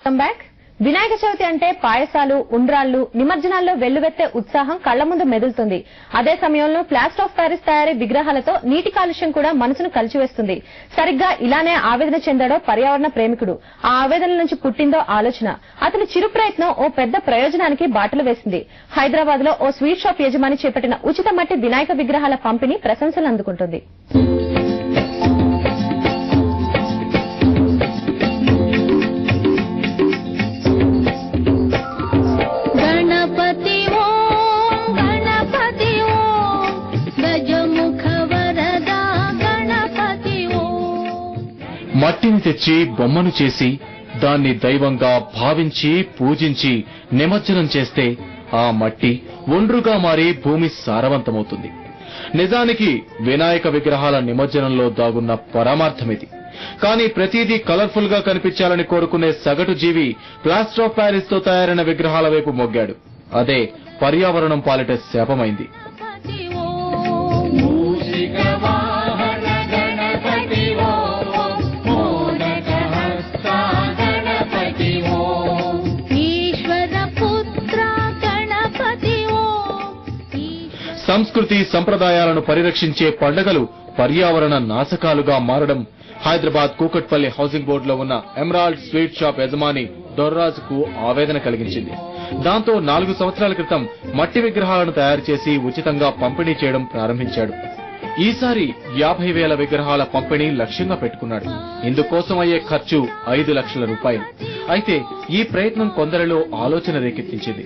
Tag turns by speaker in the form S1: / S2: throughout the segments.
S1: Welcome back. Vinayaka Chavithi అంటే పాయసాలు, ఉండ్రాళ్లు, నిమజ్జనాల్లో వెల్లువెత్తే ఉత్సాహం కళ్ల ముందు మెదులుతుంది. అదే సమయంలో ప్లాస్టర్ ఆఫ్ ప్యారిస్ తయారీ విగ్రహాలతో నీటి కాలుష్యం కూడా మనసును కలిచివేస్తుంది. సరిగ్గా ఇలానే ఆవేదన చెందాడో పర్యావరణ ప్రేమికుడు. ఆ ఆవేదన నుంచి పుట్టిందో ఆలోచన. అతని చిరు ప్రయత్నం ఓ పెద్ద ప్రయోజనానికి బాటలు వేసింది. హైదరాబాద్ లో ఓ స్వీట్ షాప్ యజమాని చేపట్టిన ఉచిత మట్టి వినాయక విగ్రహాల పంపిణీ ప్రశంసలు అందుకుంటుంది.
S2: మట్టిని తెచ్చి బొమ్మను చేసి దాన్ని దైవంగా భావించి పూజించి నిమజ్జనం చేస్తే ఆ మట్టి ఒండ్రుగా మారి భూమి సారవంతమవుతుంది. నిజానికి వినాయక విగ్రహాల నిమజ్జనంలో దాగున్న పరమార్థమిది. కానీ ప్రతిదీ కలర్ఫుల్ గా కనిపించాలని కోరుకునే సగటు జీవి ప్లాస్టర్ ఆఫ్ ప్యారిస్ తో తయారైన విగ్రహాల వైపు మొగ్గాడు. అదే పర్యావరణం పాలిట శాపమైంది. సంస్కృతి సంప్రదాయాలను పరిరక్షించే పండుగలు పర్యావరణ నాశకాలుగా మారడం హైదరాబాద్ కూకట్పల్లి హౌసింగ్ బోర్డులో ఉన్న ఎమరాల్డ్ స్వీట్ షాప్ యజమాని దొర్రాజుకు ఆవేదన కలిగించింది. దాంతో 4 సంవత్సరాల క్రితం మట్టి విగ్రహాలను తయారు చేసి ఉచితంగా పంపిణీ చేయడం ప్రారంభించాడు. ఈసారి 50,000 విగ్రహాల పంపిణీ లక్ష్యంగా పెట్టుకున్నాడు. ఇందుకోసం అయ్యే ఖర్చు 5 లక్షల రూపాయలు. అయితే ఈ ప్రయత్నం కొందరిలో ఆలోచన రేకెత్తించింది.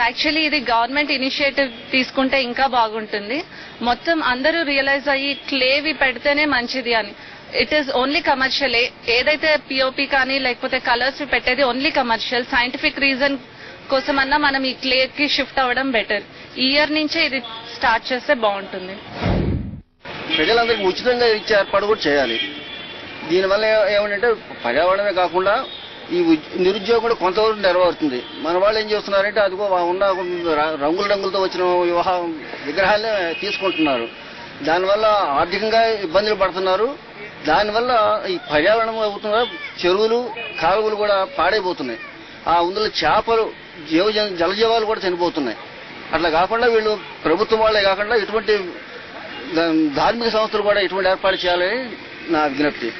S3: యాక్చువల్లీ ఇది గవర్నమెంట్ ఇనిషియేటివ్ తీసుకుంటే ఇంకా బాగుంటుంది. మొత్తం అందరూ రియలైజ్ అయ్యి క్లేవి పెడితేనే మంచిది అని. It is only commercial. ఏదైతే పిఓపి కానీ లేకపోతే కలర్స్ పెట్టేది ఓన్లీ కమర్షియల్. సైంటిఫిక్ రీజన్ కోసమన్నా మనం ఈ క్లే కి షిఫ్ట్ అవ్వడం బెటర్. ఈ ఇయర్ నుంచే ఇది స్టార్ట్ చేస్తే బాగుంటుంది.
S4: ప్రజలందరికీ ఉచితంగా ఇచ్చే ఏర్పాటు కూడా చేయాలి. దీనివల్ల ఏమంటే పర్యావరణమే కాకుండా ఈ నిరుద్యోగం కూడా కొంతవరకు నెరవేరుతుంది. మన వాళ్ళు ఏం చేస్తున్నారంటే అదిగో ఉన్న రంగులతో వచ్చిన విగ్రహాలనే తీసుకుంటున్నారు. దానివల్ల ఆర్థికంగా ఇబ్బందులు పడుతున్నారు. దానివల్ల ఈ పర్యావరణం అవుతున్న చెరువులు కాలువలు కూడా పాడైపోతున్నాయి. ఆ అందులో చేపలు జలజీవాలు కూడా చనిపోతున్నాయి. అట్లా కాకుండా వీళ్ళు ప్రభుత్వం వాళ్ళే కాకుండా ఇటువంటి ధార్మిక సంస్థలు కూడా ఇటువంటి ఏర్పాటు చేయాలని నా విజ్ఞప్తి.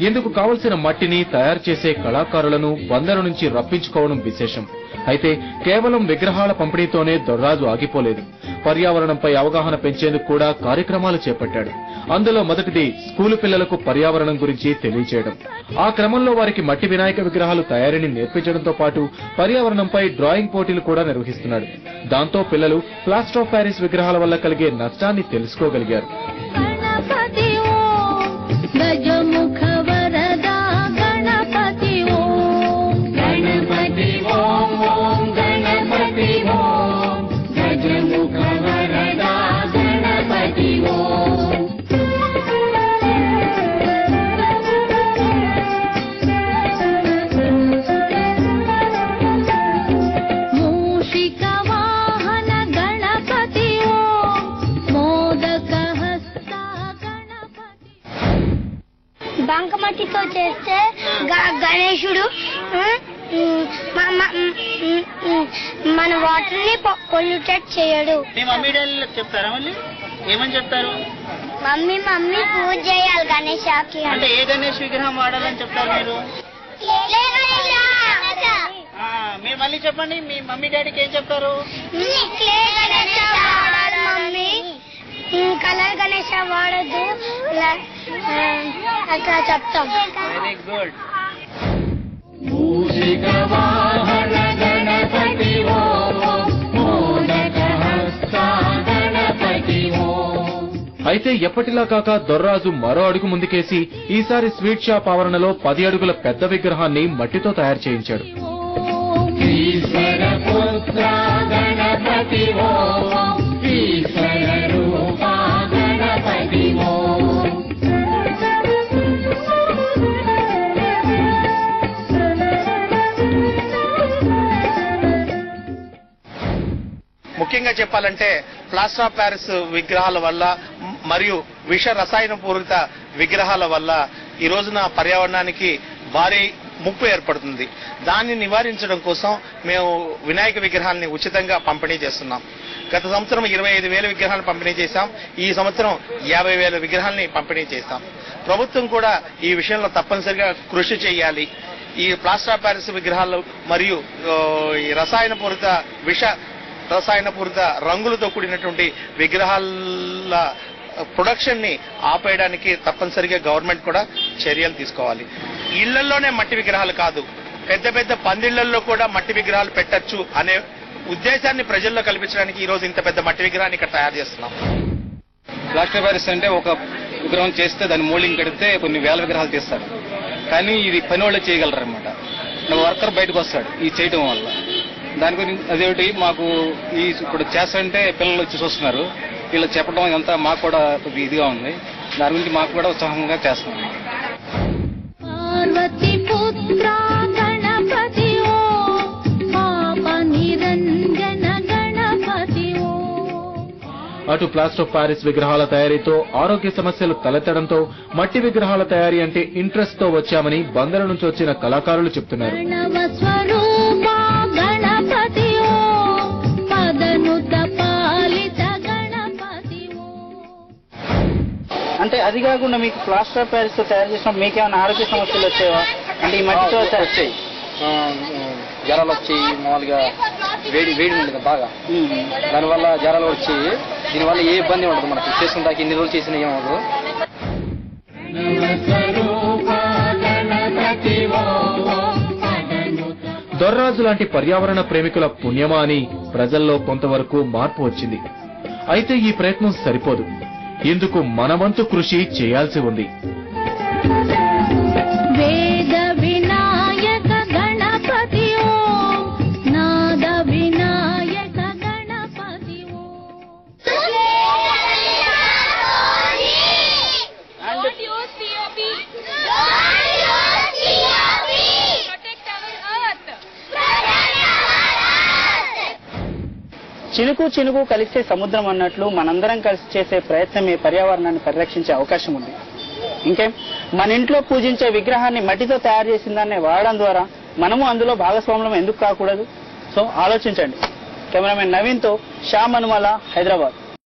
S2: ఇందుకు కావలసిన మట్టిని తయారు చేసే కళాకారులను బందరు నుంచి రప్పించుకోవడం విశేషం. అయితే కేవలం విగ్రహాల పంపిణీతోనే దొర్రాజు ఆగిపోలేదు. పర్యావరణంపై అవగాహన పెంచేందుకు కూడా కార్యక్రమాలు చేపట్టాడు. అందులో మొదటిది స్కూలు పిల్లలకు పర్యావరణం గురించి తెలియజేయడం. ఆ క్రమంలో వారికి మట్టి వినాయక విగ్రహాలు తయారీని నేర్పించడంతో పాటు పర్యావరణంపై డ్రాయింగ్ పోటీలు కూడా నిర్వహిస్తున్నాడు. దాంతో పిల్లలు ప్లాస్టర్ ఆఫ్ ప్యారిస్ విగ్రహాల వల్ల కలిగే నష్టాన్ని తెలుసుకోగలిగారు.
S5: బంకమట్టితో చేస్తే గణేశుడు మన వాటర్ ని పొల్యూటెడ్ చేయడు.
S6: మీ మమ్మీ డాడీ చెప్తారా? మళ్ళీ ఏమని చెప్తారు?
S5: మమ్మీ పూజ చేయాలి గణేశాకి.
S6: అంటే ఏ గణేష్ విగ్రహం వాడాలని చెప్తారు మీరు? మీరు మళ్ళీ చెప్పండి. మీ మమ్మీ డాడీకి ఏం చెప్తారు?
S5: మమ్మీ కలర్ గణేశ వాడద్దు అట్లా చెప్తాం.
S6: Very good.
S2: అయితే ఎప్పటిలా కాక దొర్రాజు మరో అడుగు ముందుకేసి ఈసారి స్వీట్ షాప్ ఆవరణలో 10 అడుగుల పెద్ద విగ్రహాన్ని మట్టితో తయారు చేయించాడు.
S7: ముఖ్యంగా చెప్పాలంటే ప్లాస్టర్ ఆఫ్ ప్యారిస్ విగ్రహాల వల్ల మరియు విష రసాయన పూరిత విగ్రహాల వల్ల ఈ రోజున పర్యావరణానికి భారీ ముప్పు ఏర్పడుతుంది. దాన్ని నివారించడం కోసం మేము వినాయక విగ్రహాలని ఉచితంగా పంపిణీ చేస్తున్నాం. గత సంవత్సరం 25,000 విగ్రహాలను పంపిణీ చేశాం. ఈ సంవత్సరం 50,000 విగ్రహాలని పంపిణీ చేశాం. ప్రభుత్వం కూడా ఈ విషయంలో తప్పనిసరిగా కృషి చేయాలి. ఈ ప్లాస్టర్ ఆఫ్ ప్యారిస్ విగ్రహాలు మరియు ఈ రసాయన పూరిత రంగులతో కూడినటువంటి విగ్రహాల ప్రొడక్షన్ ని ఆపేయడానికి తప్పనిసరిగా గవర్నమెంట్ కూడా చర్యలు తీసుకోవాలి. ఇళ్లలోనే మట్టి విగ్రహాలు కాదు, పెద్ద పెద్ద పందిళ్లలో కూడా మట్టి విగ్రహాలు పెట్టచ్చు అనే ఉద్దేశాన్ని ప్రజల్లో కల్పించడానికి ఈ రోజు ఇంత పెద్ద మట్టి విగ్రహాన్ని ఇక్కడ తయారు చేస్తున్నాం.
S8: ప్లాస్టర్ ప్యారిస్ అంటే ఒక విగ్రహం చేస్తే దాన్ని మోల్డింగ్ కడితే కొన్ని వేల విగ్రహాలు తీస్తారు. కానీ ఇది పని వాళ్ళే చేయగలరు అనమాట. వర్కర్ బయటకు వస్తాడు ఈ చేయడం వల్ల. దాని గురించి అదేమిటి మాకు ఈ ఇప్పుడు చేస్తారంటే పిల్లలు వచ్చి చూస్తున్నారు. వీళ్ళు చెప్పడం ఇదంతా మాకు కూడా ఇదిగా ఉంది. దాని గురించి మాకు కూడా ఉత్సాహంగా చేస్తున్నాం.
S2: అటు ప్లాస్టర్ ఆఫ్ ప్యారిస్ విగ్రహాల తయారీతో ఆరోగ్య సమస్యలు తలెత్తడంతో మట్టి విగ్రహాల తయారీ అంటే ఇంట్రెస్ట్ తో వచ్చామని బందరు నుంచి వచ్చిన కళాకారులు చెప్తున్నారు.
S6: అంటే అది కాకుండా మీకు ప్లాస్టర్ ఆఫ్ ప్యారిస్ తో తయారు చేసినప్పుడు మీకేమైనా ఆరోగ్య సమస్యలు వచ్చేవా? అంటే ఈ మట్టితో వచ్చాయి,
S8: జ్వరాలు వచ్చి మామూలుగా వేడి ఉంది కదా బాగా, దానివల్ల జ్వరాలు వచ్చి దీనివల్ల ఏ ఇబ్బంది ఉండదు. మనకి చేసుకుంటాకి ఇన్ని రోజులు చేసిన ఏమవుదు.
S2: దొర్రాజు లాంటి పర్యావరణ ప్రేమికుల పుణ్యమా అని ప్రజల్లో కొంతవరకు మార్పు వచ్చింది. అయితే ఈ ప్రయత్నం సరిపోదు. ఇందుకు మనవంతు కృషి చేయాల్సి ఉంది.
S6: చినుకు చినుకు కలిసే సముద్రం అన్నట్లు మనందరం కలిసి చేసే ప్రయత్నమే పర్యావరణాన్ని పరిరక్షించే అవకాశం ఉంది. ఇంకేం, మన ఇంట్లో పూజించే విగ్రహాన్ని మట్టితో తయారు చేసిన దాన్ని వాడడం ద్వారా మనము అందులో భాగస్వామ్యం ఎందుకు కాకూడదు? సో ఆలోచించండి. కెమెరామెన్ నవీన్తో శ్యామ్ అనుమల, హైదరాబాద్.